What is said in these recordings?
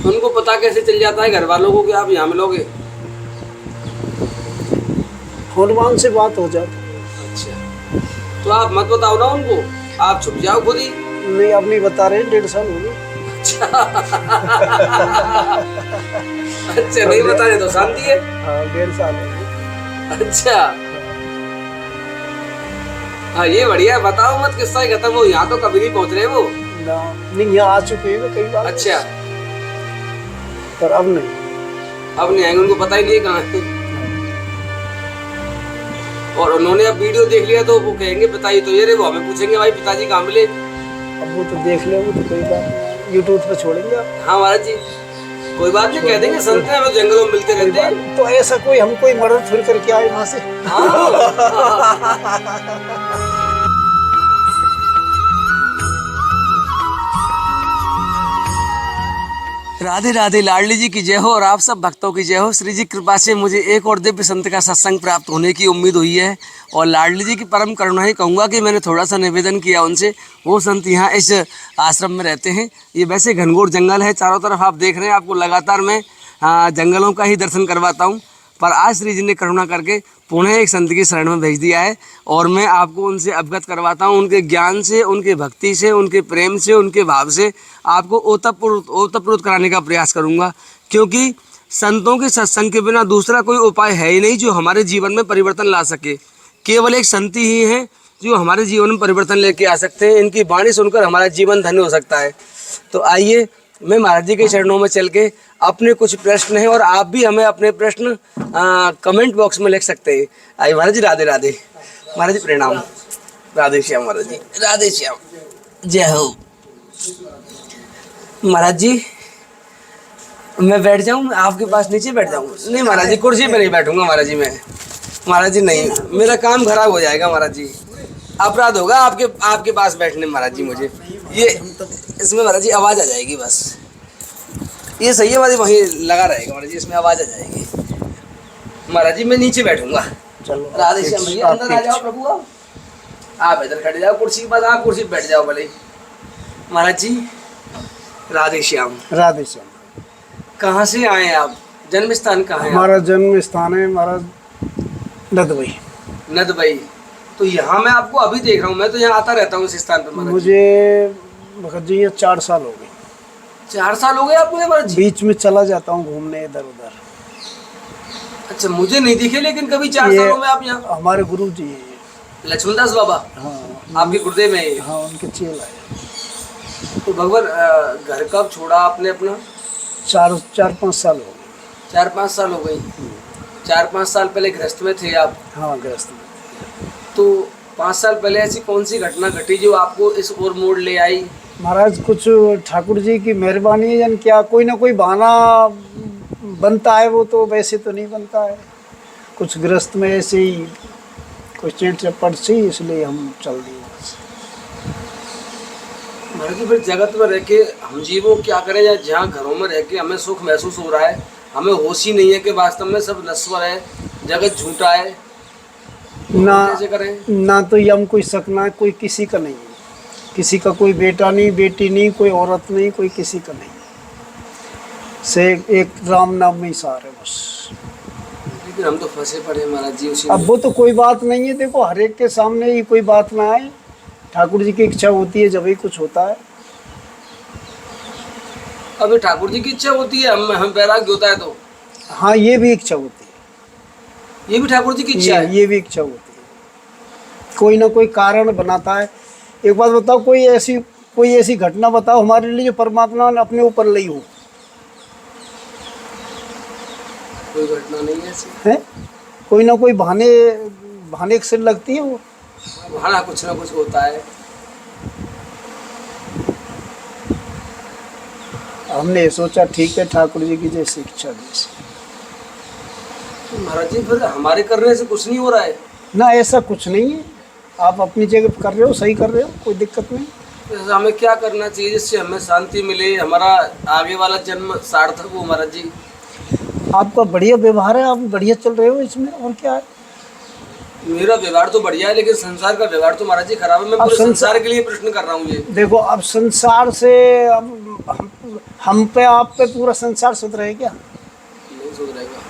उनको पता कैसे चल जाता है घर वालों को कि आप यहाँ मिलोगे? हनुमान से बात हो जाती। अच्छा, तो आप मत बताओ ना उनको, आप छुप जाओ खुद ही। नहीं, अब नहीं बता रहे, 1.5 साल हो गए। अच्छा, नहीं बता रहे तो शांति है। हाँ, 1.5 साल हो गए। अच्छा, हाँ ये बढ़िया है, बताओ मत, किस्सा ही खत्म हो। यहाँ तो कभी नहीं पहुँच रहे वो ना, नहीं, यहाँ आ चुके हैं कई बार। अच्छा, पर अब नहीं। अब नहीं आएंगे, उनको पता ही नहीं है कहाँ है। और उन्होंने अब वीडियो देख लिया तो वो कहेंगे पिताजी तो ये रे, वो हमें पूछेंगे भाई पिताजी कहाँ मिले। अब वो तो देख ले, वो तो कोई बात नहीं, यूट्यूब पे छोड़ेंगे आप। हाँ महाराज जी, कोई बात नहीं, कह देंगे संत हैं, हमें जंगलों में मिलते रहते हैं। तो ऐसा कोई हम कोई मदद फिर करके आए वहां से। राधे राधे, लाडली जी की जय हो और आप सब भक्तों की जय हो। श्री जी कृपा से मुझे एक और दिव्य संत का सत्संग प्राप्त होने की उम्मीद हुई है और लाडली जी की परम करुणा ही कहूँगा कि मैंने थोड़ा सा निवेदन किया उनसे। वो संत यहाँ इस आश्रम में रहते हैं। ये वैसे घनघोर जंगल है, चारों तरफ आप देख रहे हैं। आपको लगातार मैं जंगलों का ही दर्शन करवाता हूँ, पर आज श्री जी ने करुणा करके पुणे एक संत की शरण में भेज दिया है और मैं आपको उनसे अवगत करवाता हूँ। उनके ज्ञान से, उनके भक्ति से, उनके प्रेम से, उनके भाव से आपको ओतप्रोत कराने का प्रयास करूँगा, क्योंकि संतों के सत्संग के बिना दूसरा कोई उपाय है ही नहीं जो हमारे जीवन में परिवर्तन ला सके। केवल एक संत ही है जो हमारे जीवन में परिवर्तन लेके आ सकते हैं। इनकी वाणी सुनकर हमारा जीवन धन्य हो सकता है। तो आइए, मैं महाराज जी के चरणों में चल के अपने कुछ प्रश्न हैं और आप भी हमें अपने प्रश्न कमेंट बॉक्स में लिख सकते हैं। आइए महाराज जी, राधे राधे। महाराज जी प्रणाम। राधे श्याम महाराज जी, राधे श्याम, जय हो। महाराज जी मैं बैठ जाऊं आपके पास, नीचे बैठ जाऊं? नहीं महाराज जी, कुर्सी पे नहीं बैठूंगा महाराज जी मैं। महाराज जी नहीं, मेरा काम खराब हो जाएगा महाराज जी, अपराध होगा आपके पास बैठने महाराज जी। मुझे ये इसमें महाराज जी आवाज़ आ जाएगी, बस ये सही है महाराज जी, वहीं लगा रहेगा महाराज जी, इसमें आवाज़ आ जाएगी। महाराज जी मैं नीचे बैठूंगा। चलो, राधे श्याम भैया, अंदर आ जाओ प्रभु। आप इधर खड़े जाओ कुर्सी के पास, आप कुर्सी पे बैठ जाओ भले। महाराज जी राधे श्याम। राधे श्याम। कहाँ से आए आप? जन्म स्थान कहाँ है? हमारा जन्म स्थान है महाराज नदबई। नदबई। तो यहाँ मैं आपको अभी देख रहा हूँ, मैं तो यहाँ आता रहता हूँ इस स्थान पे महाराज। मुझे भगत जी ये 4 साल हो गए। 4 साल हो गए आपको महाराज जी? बीच में चला जाता हूँ घूमने इधर उधर। अच्छा, मुझे नहीं दिखे लेकिन कभी 4 सालों में आप यहाँ? हमारे गुरु जी हैं, लक्ष्मणदास बाबा। हाँ, आपके गुरुदेव हैं ये? हाँ, उनके चेला है। तो भगवान घर कब छोड़ा आपने अपना? 4-5 साल हो गए। 4-5 साल हो गई। 4-5 साल पहले गृहस्थ में थे आप? हाँ, गृहस्थ में। तो 5 साल पहले ऐसी कौन सी घटना घटी जो आपको इस ओर मोड़ ले आई? महाराज कुछ ठाकुर जी की मेहरबानी है, जन क्या कोई ना कोई बहाना बनता है, वो तो वैसे तो नहीं बनता है। कुछ गृहस्थ में ऐसे ही कोई चेट चपट सी, इसलिए हम चल दिए। महाराज जी फिर जगत में रह के हम जीवों क्या करें, या जहाँ घरों में रह के हमें सुख महसूस हो रहा है, हमें होश ही नहीं है कि वास्तव में सब नश्वर है, जगत झूठा है, तो ना कैसे करें? ना तो यम कोई सकना कोई किसी का नहीं है, किसी का कोई बेटा नहीं, बेटी नहीं, कोई औरत नहीं, कोई किसी का नहीं, से एक राम नाम में ही सार है बस। लेकिन हम तो फंसे पड़े महाराज जी उसी अब में। वो तो कोई बात नहीं है, देखो हर एक के सामने ही कोई बात ना आए, ठाकुर जी की इच्छा होती है जब ही कुछ होता है। अभी ठाकुर जी की इच्छा होती है, हम वैराग्य होता है तो? हाँ, ये भी इच्छा होती है। ये भी ठाकुर जी की इच्छा है? ये भी इच्छा होती है, कोई ना कोई कारण बनाता है। एक बात बताओ, कोई ऐसी घटना बताओ हमारे लिए जो परमात्मा ने अपने ऊपर ली हो? कोई घटना नहीं है ऐसी है, कोई ना कोई बहाने से लगती है वो। वहाँ कुछ ना कुछ होता है। हमने सोचा ठीक है, ठाकुर जी की जैसी इच्छा जैसी। तो महाराज जी फिर हमारे करने से कुछ नहीं हो रहा है? ना, ऐसा कुछ नहीं है, आप अपनी जगह कर रहे हो, सही कर रहे हो, कोई दिक्कत नहीं। तो हमें क्या करना चाहिए जिससे हमें शांति मिले, हमारा आगे वाला जन्म सार्थक हो महाराज जी? आपका बढ़िया व्यवहार है, आप बढ़िया चल रहे हो इसमें, और क्या है। मेरा व्यवहार तो बढ़िया है, लेकिन संसार का व्यवहार तो महाराज जी खराब है। मैं अब पूरे संसार- संसार के लिए प्रश्न कर रहा हूँ ये। देखो अब संसार से अब हम पे आप पे पूरा संसार सुधरे क्या? नहीं सुधरेगा।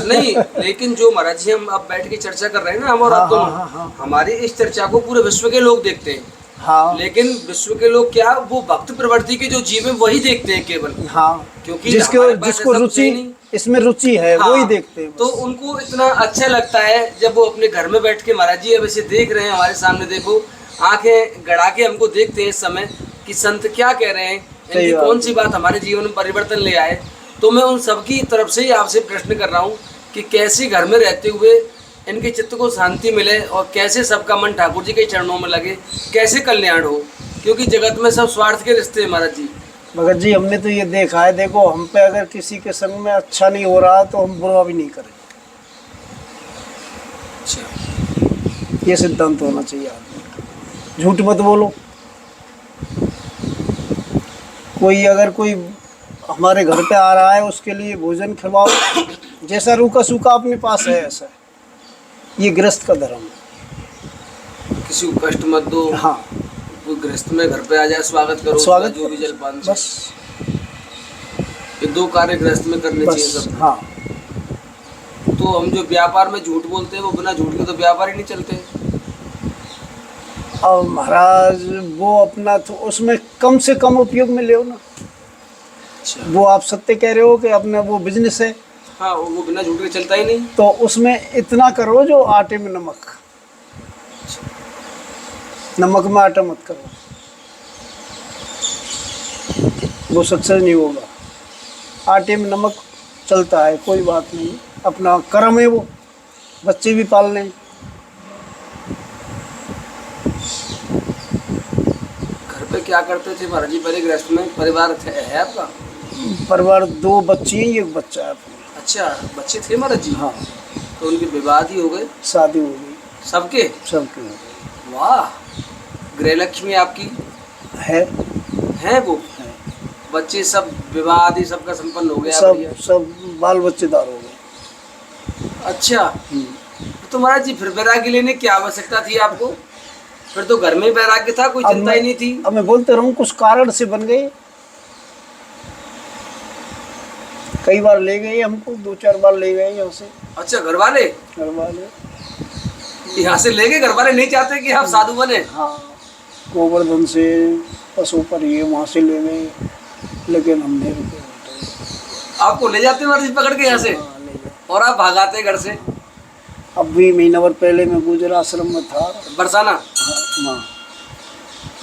नहीं, लेकिन जो महाराज जी हम अब बैठ के चर्चा कर रहे हैं ना, हम और हाँ, आप दोनों, हाँ, हाँ, हमारी इस चर्चा को पूरे विश्व के लोग देखते हैं। हाँ लेकिन विश्व के लोग क्या, वो भक्त प्रवृत्ति के जो जीव है वही देखते हैं केवल। हाँ, क्योंकि जिसको हमारे पास जिसको ऐसा कुछ है रुचि नहीं। इसमें रुचि है हाँ, वही देखते हैं बस। तो उनको इतना अच्छा लगता है जब वो अपने घर में बैठ के महाराज जी अब ऐसे देख रहे हैं हमारे सामने, देखो आंखें गड़ा के हमको देखते हैं इस समय कि संत क्या कह रहे हैं, इनकी बात कौन सी बात हमारे जीवन में परिवर्तन ले आए। तो मैं उन सबकी तरफ से ही आपसे प्रश्न कर रहा हूँ कि कैसे घर में रहते हुए इनके चित्त को शांति मिले और कैसे सबका मन ठाकुर जी के चरणों में लगे, कैसे कल्याण हो, क्योंकि जगत में सब स्वार्थ के रिश्ते हैं महाराज जी। भगत जी हमने तो ये देखा है, देखो हम पे अगर किसी के संग में अच्छा नहीं हो रहा तो हम बुरा भी नहीं करें, अच्छा, ये सिद्धांत होना चाहिए आदमी का। झूठ मत बोलो। कोई हमारे घर पे आ रहा है उसके लिए भोजन खिलवाओ, जैसा रूखा सूखा अपने पास है ऐसा है। ये गृहस्थ का धर्म है। किसी को कष्ट मत दो। हाँ कोई गृहस्थ में घर पे आ जाए स्वागत करो, स्वागत जो भी जलपान से। बस ये दो कार्य गृहस्थ में करने चाहिए बस सब। हाँ। तो हम जो व्यापार में झूठ बोलते हैं वो बिना झूठ के तो व्यापार ही नहीं चलते। अब महाराज वो अपना तो उसमें कम से कम उपयोग में ले ना। अच्छा। वो आप सत्य कह रहे हो कि अपना वो बिजनेस है, हाँ, वो बिना झूठ के चलता ही नहीं। तो उसमें इतना करो जो आटे में नमक, नमक में आटा मत करो, वो सक्सेस नहीं होगा। आटे में नमक चलता है, कोई बात नहीं, अपना कर्म है, वो बच्चे भी पाल लें। घर पे क्या करते थे महाराज जी पहले गृहस्थ में? परिवार है आपका? परिवार 2 बच्ची हैं, 1 बच्चा है अपना। अच्छा, बच्चे थे महाराज जी? हाँ, तो उनके विवाह ही हो गए शादी हो गई सबके? सबके हो गई। वाह, गृहलक्ष्मी आपकी है वो है। बच्चे सब विवाह आदि सबका संपन्न हो गया? सब बढ़िया। सब बाल बच्चेदार हो गए। अच्छा, तो महाराज जी फिर वैराग्य लेने की आवश्यकता थी आपको? फिर तो घर में वैराग्य था, कोई चिंता ही नहीं थी। अब मैं बोलते रहूं कुछ कारण से बन गए। कई बार ले गए हमको, 2-4 बार ले गए यहाँ से अच्छा, घर वाले यहाँ से ले गए? घर वाले नहीं चाहते कि आप साधु बने? हाँ, गोवर्धन से पशु पर ये वहाँ से ले गए, लेकिन हमने रुके। आपको ले जाते महाराज जी पकड़ के यहाँ से? हाँ, ले गए। और आप भागाते घर से? अब भी महीना भर पहले मैं गुजर आश्रम में था। बरसाना? हाँ,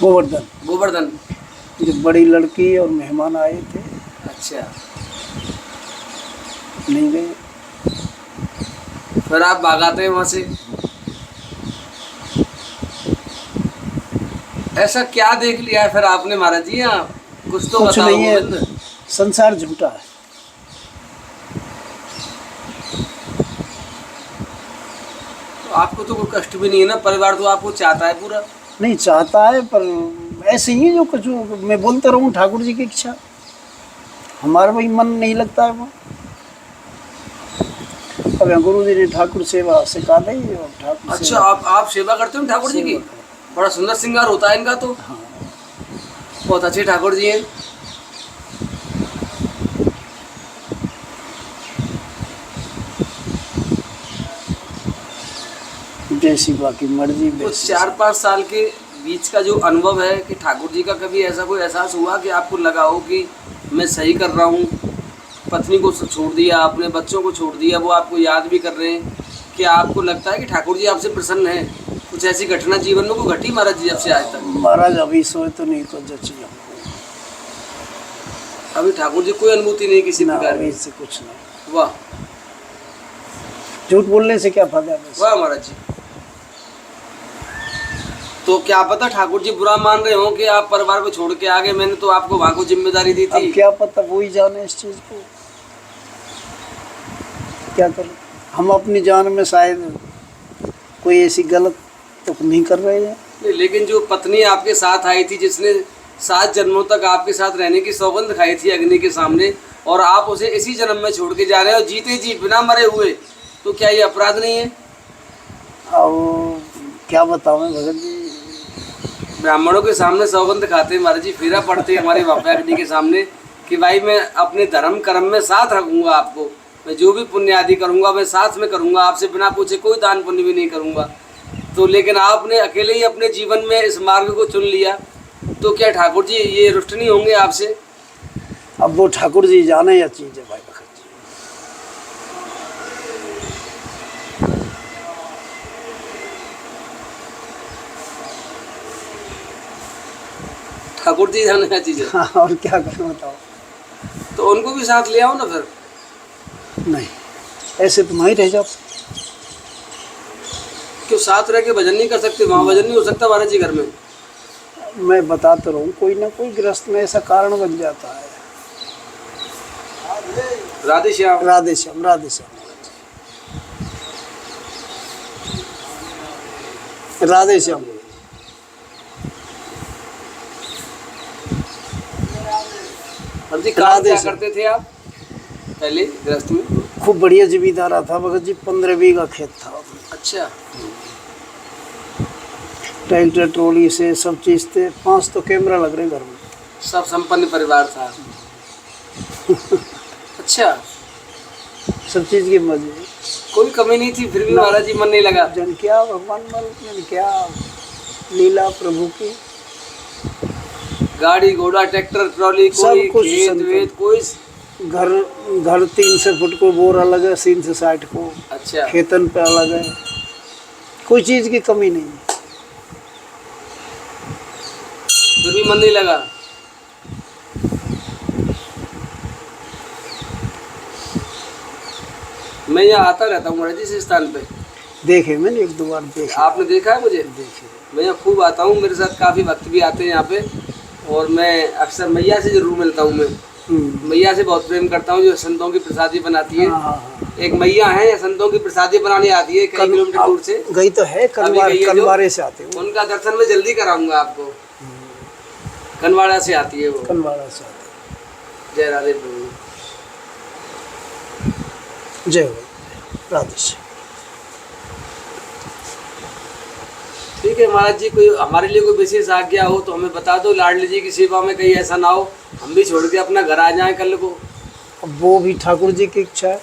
गोवर्धन, गोवर्धन। जब बड़ी लड़की और मेहमान आए थे, अच्छा, नहीं गए। फिर आप भागाते हैं वहाँ से? ऐसा क्या देख लिया है फिर आपने महाराज जी? यहाँ कुछ तो कुछ बताओ। नहीं है, गोविंद। संसार झूठा है। तो आपको तो कोई कष्ट भी नहीं है ना? परिवार तो आपको चाहता है पूरा? नहीं चाहता है, पर ऐसे ही है जो कुछ मैं बोलता रहूँ ठाकुर जी की इच्छा, हमारा भाई मन नहीं लगता है वो। अब गुरु जी ने ठाकुर सेवा सिखा दी और ठाकुर अच्छा, सेवा। आप सेवा करते हो ठाकुर जी की? बड़ा सुंदर श्रृंगार होता है इनका तो। हाँ, बहुत अच्छे ठाकुर जी हैं। जैसी बाकी मर्जी तो वैसी। 4-5 साल के बीच का जो अनुभव है कि ठाकुर जी का कभी ऐसा कोई एहसास हुआ कि आपको लगा हो कि मैं सही कर रहा हूँ, पत्नी को छोड़ दिया, अपने बच्चों को छोड़ दिया, वो आपको याद भी कर रहे हैं, कि आपको लगता है कि ठाकुर जी आपसे प्रसन्न हैं? कुछ ऐसी घटना जीवन में को घटी महाराज जी जब से आज तक? महाराज अभी सोए तो नहीं कुछ जची हमको, अभी ठाकुर जी कोई अनुभूति नहीं किसी ना प्रकार अभी की? से कुछ नहीं। वाह झूठ बोलने से क्या फायदा है? वाह महाराज जी। तो क्या पता ठाकुर जी बुरा मान रहे हो कि आप परिवार को छोड़ के आ गए, मैंने तो आपको वहां को जिम्मेदारी दी थी। अब क्या पता, वो ही जाने इस चीज को, क्या करें हम अपनी जान में। शायद कोई ऐसी गलत तो नहीं कर रहे हैं। नहीं, लेकिन जो पत्नी आपके साथ आई थी, जिसने 7 जन्मों तक आपके साथ रहने की सौगंध खाई थी अग्नि के सामने, और आप उसे इसी जन्म में छोड़ के जा रहे हो जीते जी बिना मरे हुए, तो क्या ये अपराध नहीं है? अब क्या बताऊँ मैं भगत जी। ब्राह्मणों के सामने सौगंध खाते हैं महाराज जी, फेरा पड़ते हैं हमारे बाबा अग्नि के सामने कि भाई मैं अपने धर्म कर्म में साथ रखूंगा आपको, मैं जो भी पुण्य आदि करूंगा मैं साथ में करूंगा, आपसे बिना पूछे कोई दान पुण्य भी नहीं करूंगा। तो लेकिन आपने अकेले ही अपने जीवन में इस मार्ग को चुन लिया, तो क्या ठाकुर जी ये रुष्ट नहीं होंगे आपसे? अब वो ठाकुर जी जाने या चीज़ है भाई भगत जी। ठाकुर जी जाने का चीज़ है। हाँ, और क्या करें बताओ। तो उनको भी साथ ले आओ ना फिर। नहीं, ऐसे तुम वहीं रह जाओ। क्यों साथ रह के भजन नहीं कर सकते? वहाँ भजन नहीं हो सकता महाराज जी घर में? मैं बताता रहूँ, कोई ना कोई गृहस्थ में ऐसा कारण बन जाता है। राधे श्याम। राधे श्याम, राधे श्याम, राधे श्याम। जी काम क्या करते थे आप पहले गृहस्थ में? खूब बढ़िया जमींदारा था भगत जी, 15 बीघा खेत था। अच्छा। ट्रैक्टर ट्रॉली से सब चीज थे, 5 तो कैमरा लग रहे घर में। सब संपन्न परिवार था। अच्छा। सब चीज की मजे, कोई कमी नहीं थी, फिर भी महाराज जी मन नहीं लगा। जन क्या भगवान मन क्या लीला प्रभु की। गाड़ी घोड़ा ट्रैक्टर ट्रॉली कोई कुछ खेत वेत कोई। घर 300 फुट को बोर अलग है, 360 को। अच्छा। खेतन पे अलग है, कोई चीज की कमी नहीं है। फिर भी मन नहीं लगा। मैं यहाँ आता रहता हूँ महाराज जी इस स्थान पे। देखे मैंने 1-2 बार देखे। आपने देखा है मुझे? देखे। मैं यहाँ खूब आता हूँ, मेरे साथ काफ़ी भक्त भी आते हैं यहाँ पे, और मैं अक्सर मैया से जरूर मिलता हूँ। मैं मैया से बहुत प्रेम करता हूँ, जो संतों की प्रसादी बनाती है। एक मैया है या संतों की प्रसादी बनाने आती है कई किलोमीटर दूर से। गई तो है, कनवारे से आते हैं। उनका दर्शन मैं जल्दी कराऊंगा आपको। कनवाड़ा से आती है वो। कनवाड़ा से आते हैं। जय राधे प्रभु। जय हो राधे श्याम। ठीक है महाराज जी, कोई हमारे लिए कोई विशेष आज्ञा हो तो हमें बता दो। लाडली जी की सेवा में कहीं ऐसा ना हो हम भी छोड़ के अपना घर आ जाएं कल को। अब वो भी ठाकुर जी की इच्छा है।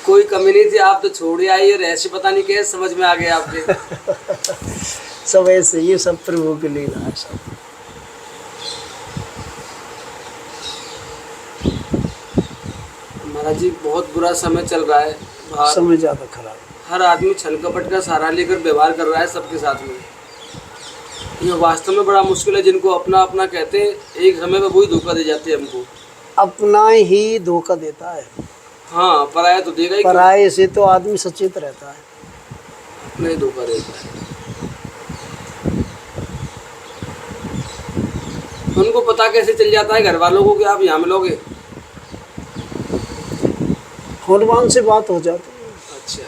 कोई कमी नहीं थी, आप तो छोड़ आइए, रहस्य पता नहीं कैसे समझ में आ गया आपके। सब ऐसे, ये सब प्रभु के लीला है सब। महाराज जी बहुत बुरा समय चल रहा है बाहर। समय ज्यादा खराब। हर आदमी छल कपट का सहारा लेकर व्यवहार कर रहा है सबके साथ में। ये वास्तव में बड़ा मुश्किल है। जिनको अपना अपना कहते हैं, एक समय में वही धोखा दे जाते हैं हमको। अपना ही धोखा देता है। हाँ, पराया तो देगा ही। पराये से तो आदमी सचेत रहता है, नहीं धोखा देता है। उनको पता कैसे चल जाता है घर वालों को कि आप यहाँ मिलोगे? हनुमान से बात हो जाती है। अच्छा,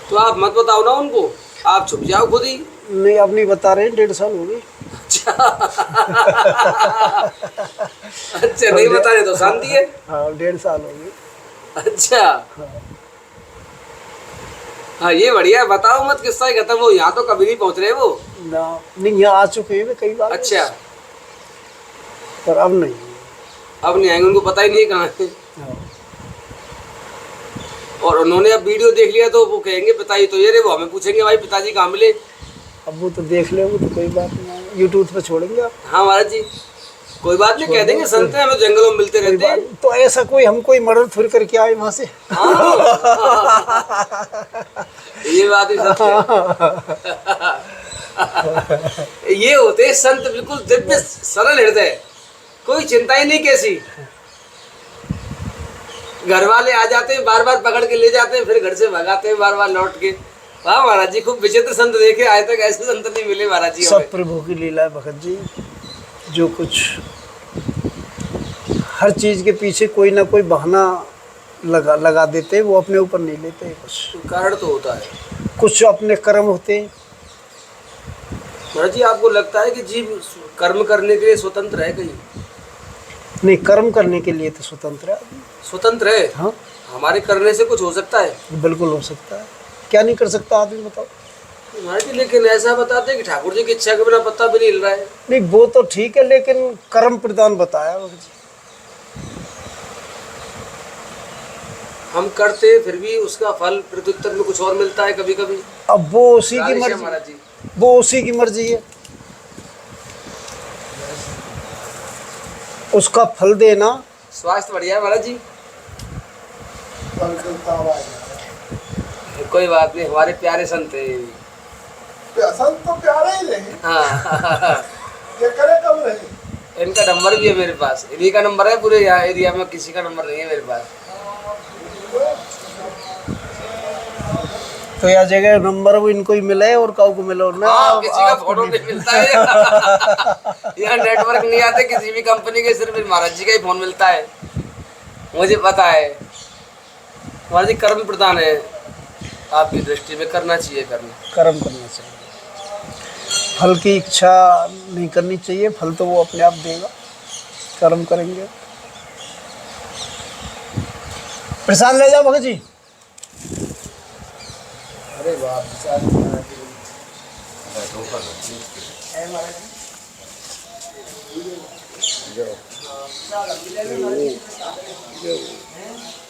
तो आप मत बताओ ना उनको, आप छुप जाओ खुद ही। नहीं, अब नहीं बता रहे, 1.5 साल हो गए। अच्छा। अच्छा, नहीं बता रहे तो शांति है। हाँ, 1.5 साल हो गए। अच्छा। हाँ, ये बढ़िया है। बताओ मत, किस्सा ही खत्म हो। यहाँ तो कभी नहीं पहुँच रहे वो ना, नहीं यहाँ आ चुके हैं कई बार। अच्छा, पर अब नहीं। अब नहीं आएंगे, उनको पता ही नहीं कहाँ है। हाँ। और उन्होंने अब वीडियो देख लिया तो वो कहेंगे पिताजी तो ये रे, वो हमें पूछेंगे भाई पिताजी कहाँ मिले। अब वो तो देख ले, वो तो कोई बात नहीं, यूट्यूब पे छोड़ेंगे आप। हाँ महाराज जी, कोई बात नहीं, कह देंगे संत हैं, हमें जंगलों में मिलते रहते हैं। तो ऐसा कोई हम कोई मर्डर थोड़ी करके आए वहाँ से। हाँ। ये बात ही सच है। ये होते हैं संत, बिल्कुल दिव्य सरल हृदय, कोई चिंता ही नहीं कैसी। घर वाले आ जाते हैं, बार बार पकड़ के ले जाते हैं, फिर घर से भगाते हैं बार बार लौट के। वाह महाराज जी, खूब विचित्र संत देखे, आज तक ऐसे संत नहीं मिले महाराज जी। सब प्रभु की लीला है भगत जी। जो कुछ हर चीज के पीछे कोई ना कोई बहाना लगा देते हैं, वो अपने ऊपर नहीं लेते। कुछ कारण तो होता है, कुछ अपने कर्म होते हैं। महाराज जी, आपको लगता है कि जीव कर्म करने के लिए स्वतंत्र है कहीं? नहीं, कर्म करने के लिए तो स्वतंत्र है। स्वतंत्र है। हाँ, हमारे करने से कुछ हो सकता है? बिल्कुल हो सकता है। क्या नहीं कर सकता आदमी, बताओ। महाराज जी लेकिन ऐसा बताते हैं कि ठाकुर जी की इच्छा के बिना पत्ता भी नहीं हिल रहा है। नहीं वो तो ठीक है, लेकिन कर्म प्रदान बताया भगत जी। हम करते हैं, फिर भी उसका फल प्रत्युत्तर में कुछ और मिलता है कभी कभी। अब वो उसी की राधे श्याम मर्जी, महाराज जी। वो उसी की मर्जी है, उसका फल देना। स्वास्थ्य बढ़िया है महाराज जी? कोई बात नहीं, हमारे प्यारे संत हैं। संत तो प्यारे ही रहे। हाँ ये करे कब रहे। इनका नंबर भी है मेरे पास, इन्हीं का नंबर है, पूरे यहाँ एरिया में किसी का नंबर नहीं है मेरे पास। तो यह जगह नंबर वो इनको ही मिले और काऊ को मिलो ना। हाँ, किसी का फोटो नहीं मिलता है। यहाँ नेटवर्क नहीं आते किसी भी कंपनी के, सिर्फ महाराज जी का ही फोन मिलता है, मुझे पता है। महाराज जी कर्म प्रदान है, आपकी दृष्टि में करना चाहिए, कर्म करना चाहिए, फल की इच्छा नहीं करनी चाहिए, फल तो वो अपने आप देगा, कर्म करेंगे। प्रसाद ले जाओ भगत जी। अरे बाप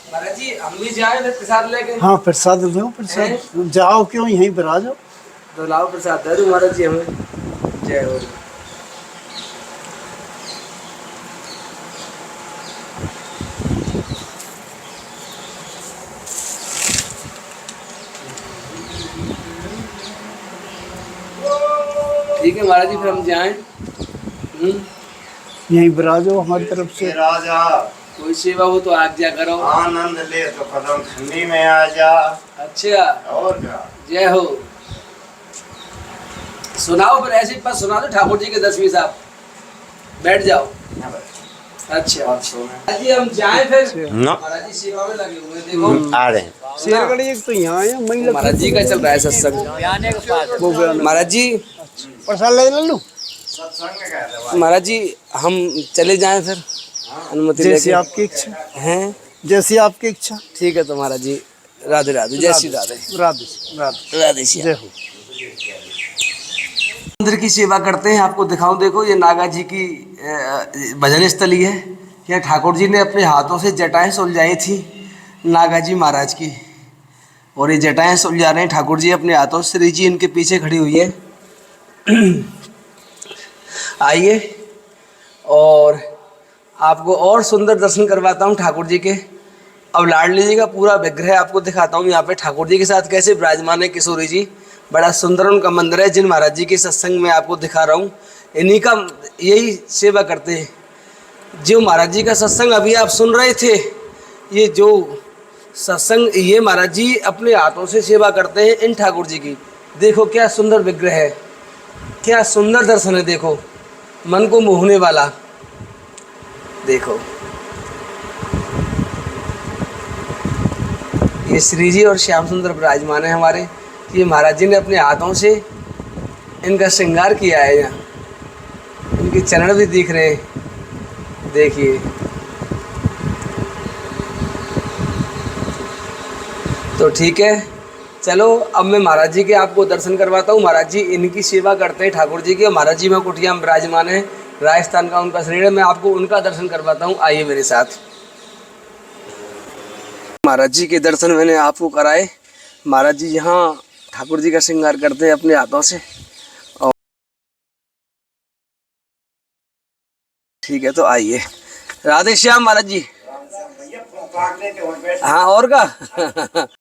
महाराज जी हम भी जाए प्रसाद लेके। हाँ प्रसाद लो, प्रसाद जाओ, क्यों यहीं पर आ जाओ। तो लाओ प्रसाद दे दो महाराज जी हमें। जय हो। ठीक है महाराज जी, फिर हम जाएं। यहीं पर आ जाओ हमारी तरफ से। राजा कोई सेवा हो तो आज्ञा करो। आनंद ले तो कदम ठंडी में आ जा। अच्छा और क्या। जय हो। सुनाओ फिर, ऐसी बात सुना दो ठाकुर जी के 10वीं साहब। बैठ जाओ। अच्छा महाराज जी हम जाएं फिर। महाराज जी सेवा में लगे हुए, देखो आ रहे हैं। शेरगढ़ी एक तो यहाँ है, महाराज जी का चल रहा है सत्संग। महाराज जी प्रसाद ले लूं। महाराज जी हम चले जाएं फिर, अनुमति जैसी लेके। आपकी इच्छा हैं? जैसी आपकी इच्छा। ठीक है तो महाराज जी राधे राधे, जय श्री राधे। राधे राधे राधे श्याम। जय हो। मंदिर की सेवा करते हैं, आपको दिखाऊं। देखो ये नागा जी की भजन स्थली है। यहाँ ठाकुर जी ने अपने हाथों से जटाएं सुलझाई थी नागा जी महाराज की, और ये जटाएं सुलझा रहे हैं ठाकुर जी अपने हाथों। श्री जी इनके पीछे खड़ी हुई है। आइए और आपको और सुंदर दर्शन करवाता हूँ ठाकुर जी के। अब लाडली जी का पूरा विग्रह आपको दिखाता हूँ। यहाँ पे ठाकुर जी के साथ कैसे विराजमान है किशोरी जी। बड़ा सुंदर उनका मंदिर है, जिन महाराज जी के सत्संग में आपको दिखा रहा हूँ। इन्हीं का यही सेवा करते हैं। जो महाराज जी का सत्संग अभी आप सुन रहे थे, ये जो सत्संग, ये महाराज जी अपने हाथों से सेवा करते हैं इन ठाकुर जी की। देखो क्या सुंदर विग्रह है, क्या सुंदर दर्शन है। देखो मन को मोहने वाला। देखो ये श्री जी और श्याम सुंदर विराजमान है हमारे। ये महाराज जी ने अपने हाथों से इनका श्रृंगार किया है। यहाँ इनके चरण भी दिख रहे हैं, देखिए। तो ठीक है, चलो अब मैं महाराज जी के आपको दर्शन करवाता हूँ। महाराज जी इनकी सेवा करते हैं ठाकुर जी की, और महाराज जी में कुटिया में विराजमान है। राजस्थान का उनका शरीर है, मैं आपको उनका दर्शन करवाता हूँ। आइए मेरे साथ। महाराज जी के दर्शन मैंने आपको कराए। महाराज जी यहाँ ठाकुर जी का श्रृंगार करते हैं अपने हाथों से। और ठीक है तो आइए। राधे श्याम महाराज जी। हाँ और का